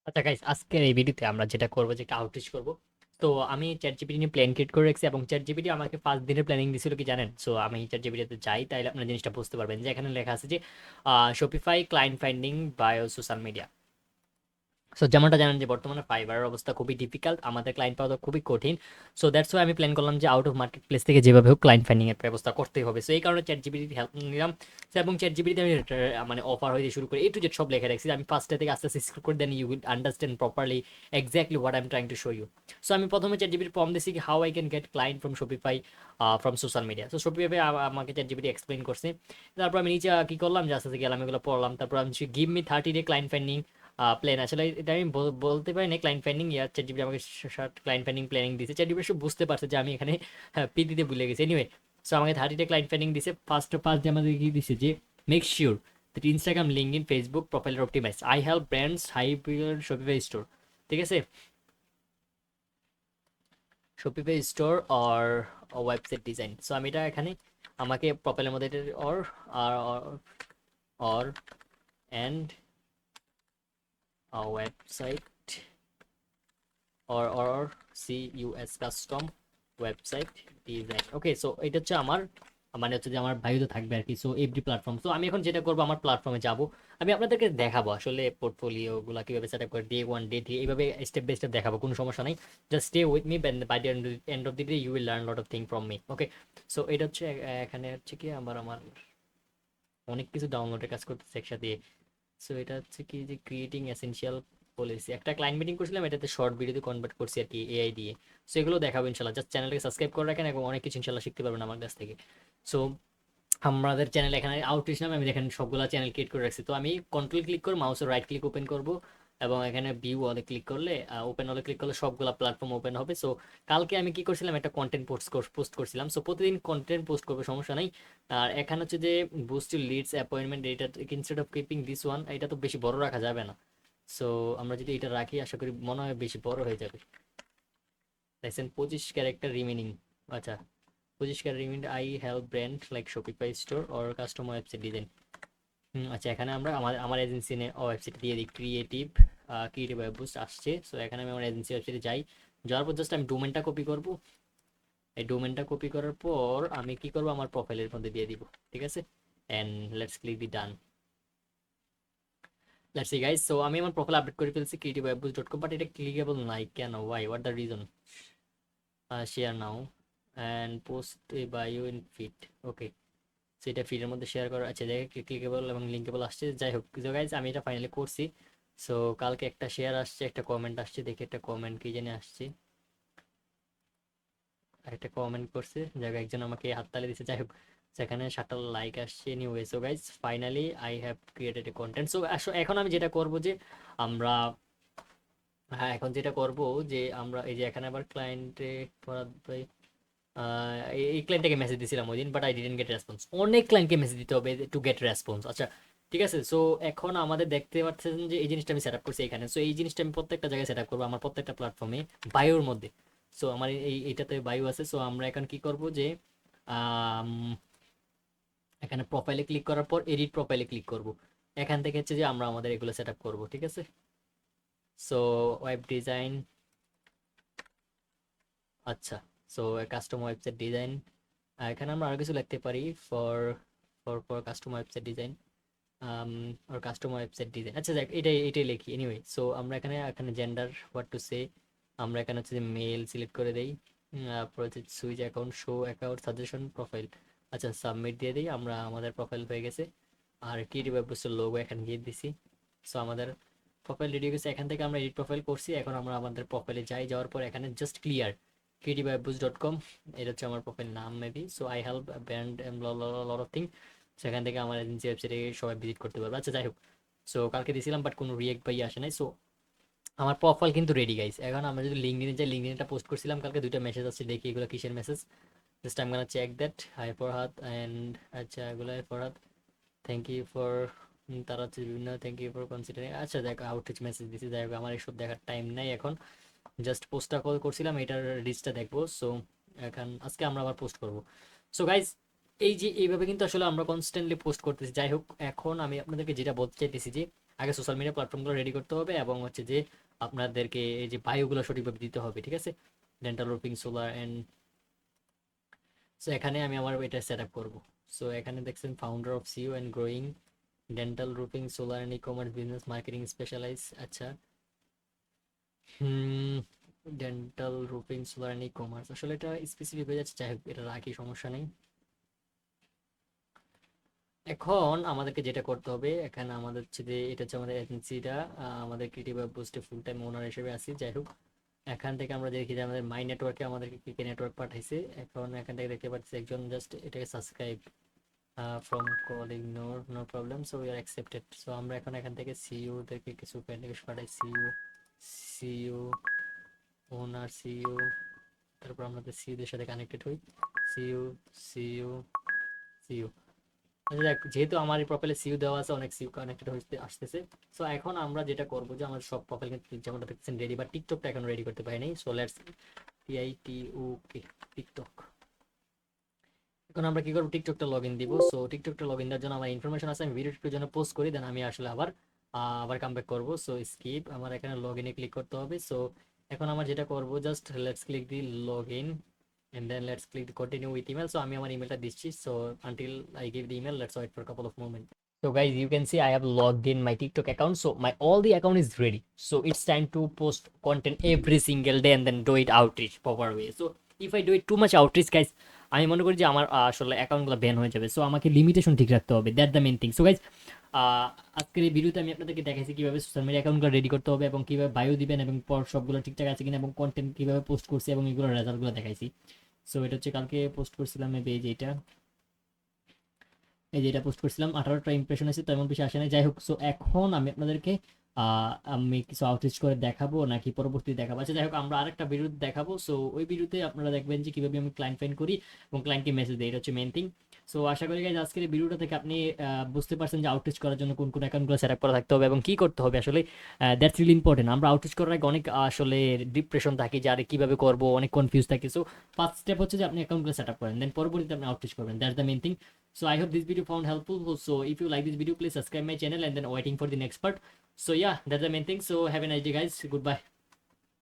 আচ্ছা গাইস, আজকের এই ভিডিওতে আমরা যেটা করবো যে একটা আউটরিচ করবো। তো আমি চ্যাট জিপিটি নিয়ে প্ল্যান ক্রিয়েট করে রাখছি এবং চ্যাট জিপিটি আমাকে 5 দিনের প্ল্যানিং দিছিল কি জানেন। সো আমি চ্যাট জিপিটিতে যাই, তাইলে আপনারা জিনিসটা বুঝতে পারবেন যে এখানে লেখা আছে যে Shopify client finding bio social media. So যেমনটা জানেন যে বর্তমানে ফাইবারের অবস্থা খুবই ডিফিকাল্ট, আমাদের ক্লায়েন্ট পাওয়া তো খুবই কঠিন। সো দ্যাটস ওয়াই আমি প্ল্যান করলাম যে আউট অফ মার্কেট প্লেস থেকে যেভাবে হোক ক্লায়েন্ট ফাইন্ডিং এর ব্যবস্থা করতেই হবে। সো এই কারণে চ্যাট জিপিটির হেল্প নিলাম। So, এবং চ্যাট জিপিটিতে আমি মানে অফার হইতে শুরু করে টু জেড সব লেখা রাখছি। আমি ফার্স্টে থেকে আস্তে আস্তে স্ক্রল করে দেন you will understand properly exactly what I am trying to show you. So আমি প্রথমে চ্যাট জিপিটি ফর্ম দিছি কি how I can get client from Shopify from social media. So Shopify আমাকে চ্যাট জিপিটি এক্সপ্লেন করছে। তারপর আমি নিচে কি করলাম যে আস্তে আস্তে গেলাম, এগুলো পড়লাম। তারপর আমি give me 30 day client finding plan. আসলে এটা আমি বলতে পারি না ক্লায়েন্ট ফাইন্ডিং, ইয়ার চ্যাট জিপিটি আমাকে ক্লায়েন্ট ফাইন্ডিং প্ল্যানিং দিয়েছে। চ্যাট জিপিটি সব বুঝতে পারছে যে আমি এখানে পি দিতে ভুলে গেছি। এনিওয়ে, সো আমাকে 30 ডে ক্লায়েন্ট ফাইন্ডিং দিছে। ফার্স্ট যে আমাদের কি দিছে যে make sure that Instagram, LinkedIn, Facebook profile are optimized. I help brands hype your Shopify store. ঠিক আছে, Shopify store or website design. So আমি এটা এখানে আমাকে প্রোফাইলের মধ্যে or or and website or CUS custom website design. Okay, so এটা হচ্ছে আমার মানে হচ্ছে যে আমার ভাইও তো থাকবে আর কি। সো এভরি প্ল্যাটফর্ম, সো আমি এখন যেটা করবো আমার প্ল্যাটফর্মে যাব, আমি আপনাদেরকে দেখাবো আসলে পোর্টফোলিও গুলা কিভাবে সেট আপ করে ডে 1 ডে 3 এইভাবে স্টেপ বাই স্টেপ দেখাবো, কোনো সমস্যা নাই। Just stay with me, by the end of the day you will learn lot of thing from me. Okay, so এটা হচ্ছে এখানে হচ্ছে কি আমার অনেক কিছু ডাউনলোডের কাজ করতেছে একসাথে। সো এটা হচ্ছে কি যে ক্রিয়েটিং এসেনশিয়াল পলিসি, একটা ক্লায়েন্ট মিটিং করছিলাম, এটাতে শর্ট ভিডিওতে কনভার্ট করছি আর কি এআই দিয়ে। সো এগুলো দেখাবো ইনশাল্লাহ। জাস্ট চ্যানেলকে সাবস্ক্রাইব করে রাখেন এবং অনেক কিছু ইনশাল্লাহ শিখতে পারবেন আমার কাছ থেকে। সো আমাদের চ্যানেল এখানে আউটরিচ নামে আমি দেখেন সবগুলা চ্যানেল ক্রিয়েট করে রাখছি। তো আমি কন্ট্রোল ক্লিক করে মাউসের রাইট ক্লিক ওপেন করব এবং এখানে ভিউ অলে ক্লিক করলে ওপেন অলে ক্লিক করলে সবগুলা প্ল্যাটফর্ম ওপেন হবে। সো কালকে আমি কি করছিলাম, একটা কন্টেন্ট পোস্ট করছিলাম। সো প্রতিদিন কন্টেন্ট পোস্ট করবে, সমস্যা নাই। আর এখানে হচ্ছে যে বুস্ট ইউর লিডস অ্যাপয়েন্টমেন্ট, এটা instead of keeping this one, এটা তো বেশি বড় রাখা যাবে না। সো আমরা যদি এটা রাখি আশা করি মনে হয় বেশি বড় হয়ে যাবে। দেখছেন 25 ক্যারেক্টার রিমেনিং। আচ্ছা, 25 character remaining, I help brand like Shopify store or customer website design. আচ্ছা, এখানে আমরা আমার এজেন্সি ওয়েবসাইট দিয়ে দিই ক্রিয়েটিভ ক্রিয়েটিভ ওয়েব বুস্ট আসছে। সো এখানে আমি আমার এজেন্সি ওয়েবসাইটে যাই, যাওয়ার পর জাস্ট আমি ডোমেনটা কপি করব। এই ডোমেনটা কপি করার পর আমি কি করব, আমার প্রোফাইলের মধ্যে দিয়ে দিব। ঠিক আছে, and let's click the done. Let's see guys, so আমি আমার প্রোফাইল আপডেট করে ফেলছি creativewebboost.com, বাট এটা ক্লিকেবল নাই কেন, why, what the reason? Share now and post a bio in feed. Okay, সেটা ফিডের মধ্যে শেয়ার করা আছে, দেখে ক্লিকেবল এবং লিঙ্কেবল আসছে। যাই হোক গাইজ, আমি এটা ফাইনালি করছি। সো কালকে একটা শেয়ার আসছে, একটা কমেন্ট আসছে, দেখি একটা কমেন্ট কি জানি আসছে, একটা কমেন্ট করছে, যাই হোক একজন আমাকে হাততালি দিচ্ছে। যাই হোক, সেখানে 7টা লাইক আসছে। Anyway, so guys finally I have created A content. So এখন আমি যেটা করব যে আমরা, হ্যাঁ এখন যেটা করব যে আমরা এই যে এখানে আবার ক্লায়েন্টে ফরহাদ ভাই, এই ক্লায়েন্টটাকে মেসেজ দিয়েছিলাম ওই দিন, but I didn't gate response. অনেক ক্লায়েন্টকে মেসেজ দিতে হবে টু গেট রেসপন্স। আচ্ছা, ঠিক আছে। সো এখন আমাদের দেখতে পাচ্ছেন যে এই জিনিসটা আমি সেট আপ করছি এখানে। সো এই জিনিসটা আমি প্রত্যেকটা জায়গায় সেট আপ করবো, আমার প্রত্যেকটা প্ল্যাটফর্মে বায়োর মধ্যে। সো আমার এইটাতে বায়ো আছে। সো আমরা এখন কি করব যে আম, এখানে প্রোফাইলে ক্লিক করার পর এডিট প্রোফাইলে ক্লিক করব। এখান থেকে হচ্ছে যে আমরা আমাদের এগুলো সেট আপ করবো। ঠিক আছে, সো ওয়েব ডিজাইন, আচ্ছা, সো কাস্টম ওয়েবসাইট ডিজাইন, এখানে আমরা আরো কিছু লিখতে পারি। For for custom website design or customer website design. আচ্ছা দেখ, এটাই লিখি। এনিওয়ে, সো আমরা এখানে এখানে জেন্ডার হোয়াট টু সে, আমরা এখানে হচ্ছে যে মেল সিলেক্ট করে দেই। তারপর হচ্ছে switch account, show account, suggestion, profile. আচ্ছা, সাবমিট দিয়ে দিই, আমরা আমাদের প্রোফাইল হয়ে গেছে। আর ক্রিয়েটিভ ওয়েবসাইটের লোগো এখানে গিয়ে দিছি। সো আমাদের প্রোফাইল রেডি হয়ে গেছে। এখান থেকে আমরা এডিট প্রোফাইল করছি, এখন আমরা আমাদের প্রোফাইলে যাই, যাওয়ার পর এখানে জাস্ট ক্লিয়ার creativeweboost.com, এটা হচ্ছে আমার প্রোফাইল নাম maybe. So I help brand lot of thing. সেখান থেকে আমার এজেন্সি ওয়েবসাইটে সবাই ভিজিট করতে পারবে। আচ্ছা যাই হোক, সো কালকে দিয়েছিলাম বাট কোনো রিয়েক্ট ভাই আসে নাই। সো আমার প্রোফাইল কিন্তু রেডি গাইস। এখন আমরা যদি লিঙ্কডিনে যাই, লিঙ্কডিনটা পোস্ট করছিলাম কালকে, 2টা মেসেজ আসছে, দেখি এগুলো কিসের message. Just I am gonna check that. Hi Farhad and, আচ্ছা এগুলো ফরহাদ, থ্যাংক ইউ ফর, তারা হচ্ছে বিভিন্ন থ্যাংক ইউ ফর কনসিডারিং। আচ্ছা দেখ, আউটরিচ মেসেজ দিছি। যাই হোক, আমার এসব দেখার টাইম নাই এখন, জাস্ট পোস্টটা কল করছিলাম, এটার রিচটা দেখবো। সো এখন আজকে আমরা আবার পোস্ট করব। সো গাইজ, এই যে এইভাবে কিন্তু আসলে আমরা কনস্ট্যান্টলি পোস্ট করতেছি। যাই হোক, এখন আমি আপনাদেরকে যেটা বলতে চাইতেছি যে আগে সোশ্যাল মিডিয়া প্ল্যাটফর্মগুলো রেডি করতে হবে এবং হচ্ছে যে আপনাদেরকে এই যে বায়োগুলো সঠিকভাবে দিতে হবে, ঠিক আছে? Dental roofing solar and, so এখানে আমি আমার এটা সেট আপ করবো। সো এখানে দেখছেন founder of CEO and growing dental roofing solar and ecommerce business marketing specialise. আচ্ছা, dental roofing solar and ecommerce, আসলে এটা স্পেসিফিক হয়ে যাচ্ছে, যাই হোক এটা রাখি, সমস্যা নেই। এখন আমাদেরকে যেটা করতে হবে, এখানে আমাদের হচ্ছে যে এটা হচ্ছে আমাদের এজেন্সিটা, আমাদের ক্রিয়েটিভ ওয়েব বুস্টে ফুল টাইম ওনার হিসেবে আছি। যাই হোক, এখান থেকে আমরা দেখি যে আমাদের মাই নেটওয়ার্কে আমাদেরকে কি কি নেটওয়ার্ক পাঠাইছে। এখন এখান থেকে দেখতে পাচ্ছি একজন জাস্ট এটাকে subscribe from calling, no no problem, so we are accepted. So আমরা এখন এখান থেকে সিইও থেকে কিছু প্যান্ডিকেশ পাঠাই, সিইও সিইও ওনার সিইও, তারপর আমাদের সিইওদের সাথে কানেক্টেড হই, সিইও সিইও সিইও। আচ্ছা দেখ, যেহেতু আমার এই প্রোফাইলে সিইও দেওয়া আছে, অনেক সিইও কানেক্টেড হতে আসতেছে। সো এখন আমরা যেটা করবো যে আমার সব প্রোফাইল যেমনটা দেখছেন রেডি, বা টিকটকটা এখন রেডি করতে পারি নাই। So let's T I T O K TikTok. এখন আমরা কি করবো, টিকটকটা লগ ইন দিব। সো টিকটকটা লগ ইন দেওয়ার জন্য আমার ইনফরমেশন আছে, আমি ভিডিওটির জন্য পোস্ট করি, দেন আমি আসলে আবার কাম ব্যাক করবো। সো স্কিপ, আমার এখানে লগ ইনে ক্লিক করতে হবে। সো এখন আমার যেটা করবো, just let's click the log in and then let's click the continue with email. So আমি আমার ইমেলটা দিচ্ছি। So until I give the email, let's wait for a couple of moments. So guys, you can see I have logged in my TikTok account. So my all the account is ready. So it's time to post content every single day and then do it outreach proper way. So if I do it too much outreach, guys, আমি মনে করি যে আমার আসলে অ্যাকাউন্টগুলো ban হয়ে যাবে। So আমাকে limitation ঠিক রাখতে হবে, that the main thing. So guys, আজকের এই ভিডিওতে আমি আপনাদেরকে দেখাইছি কিভাবে সোশ্যাল মিডিয়া অ্যাকাউন্টগুলো রেডি করতে হবে এবং কিভাবে বায়ো দিবেন এবং পর সবগুলো ঠিকঠাক আছে কিনা এবং কন্টেন্ট কিভাবে পোস্ট করছি এবং এগুলোর রেজাল্টগুলো দেখাইছি। সো এটা হচ্ছে কালকে পোস্ট করছিলাম, মেবি এই যে এটা পোস্ট করছিলাম, 18টা ইমপ্রেশন আছে, তেমন বেশি আসে না। যাই হোক, সো এখন আমি আপনাদেরকে আমি কিছু আউটরিচ করে দেখাবো নাকি পরবর্তীতে দেখাবো। আচ্ছা যাই হোক, আমরা আরেকটা ভিডিও দেখাবো। সো ওই ভিডিওতে আপনারা দেখবেন যে কিভাবে আমি ক্লায়েন্ট ফাইন্ড করি এবং ক্লায়েন্টকে মেসেজ দিই, এটা হচ্ছে মেন থিং। সো আশা করি গাইজ আজকের এই ভিডিওটা থেকে আপনি বুঝতে পারছেন যে আউটরিচ করার জন্য কোন কোন অ্যাকাউন্টগুলো সেট আপ করা থাকতে হবে এবং কী করতে হবে। আসলে দ্যাটস রিলি ইম্পর্টেন্ট। আমরা আউটরিচ করার আগে অনেক আসলে ডিপ্রেশন থাকি যে আরে কীভাবে করবো, অনেক কনফিউজ থাকি। সো ফার্স্ট স্টেপ হচ্ছে যে আপনি অ্যাকাউন্টগুলো সেট আপ করেন, দেন পরবর্তীতে আপনি আউটরিচ করবেন, that's the main thing. So I hope this video found helpful. So if you like this video, please subscribe my channel and then waiting for the next part. So yeah, that's the main thing. So have a nice day guys. Goodbye.